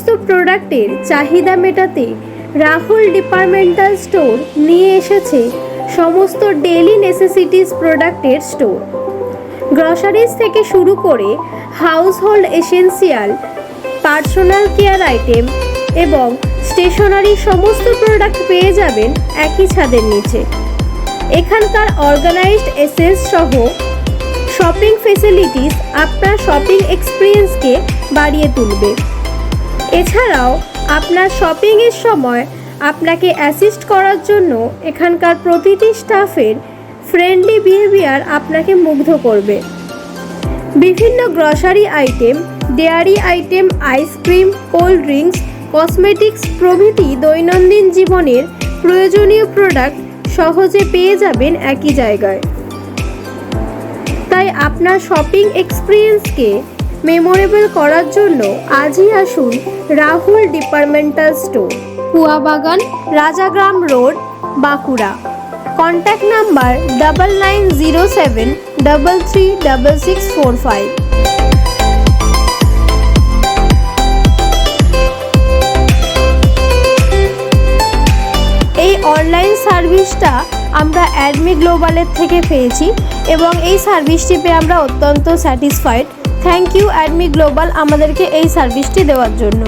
সমস্ত প্রোডাক্টের চাহিদা মেটাতে রাহুল ডিপার্টমেন্টাল স্টোর নিয়ে এসেছে সমস্ত ডেইলি নেসেসিটিস প্রোডাক্টের স্টোর। গ্রসারিজ থেকে শুরু করে household essential, personal care item এবং স্টেশনারি সমস্ত প্রোডাক্ট পেয়ে যাবেন একই ছাদের নিচে। এখানকার অর্গানাইজড এসেস সহ শপিং ফেসিলিটিস আপনার শপিং এক্সপিরিয়েন্সকে বাড়িয়ে তুলবে। এছাড়াও আপনার শপিংয়ের সময় আপনাকে অ্যাসিস্ট করার জন্য এখানকার প্রতিটি স্টাফের ফ্রেন্ডলি বিহেভিয়ার আপনাকে মুগ্ধ করবে। বিভিন্ন grocery item, dairy item, ice cream, cold drinks, cosmetics প্রভৃতি দৈনন্দিন জীবনের প্রয়োজনীয় প্রোডাক্ট সহজে পেয়ে যাবেন একই জায়গায়। তাই আপনার শপিং এক্সপিরিয়েন্সকে মেমোরেবল করার জন্য আজই আসুন Rahul departmental store, Kuabagan, Rajagram road, Bankura. Contact number 9907336645। এই অনলাইন সার্ভিসটা আমরা অ্যাডমি গ্লোবালের থেকে পেয়েছি এবং এই সার্ভিসটি পেয়ে আমরা অত্যন্ত স্যাটিসফাইড। থ্যাংক ইউ অ্যাডমি গ্লোবাল আমাদেরকে এই সার্ভিসটি দেওয়ার জন্য।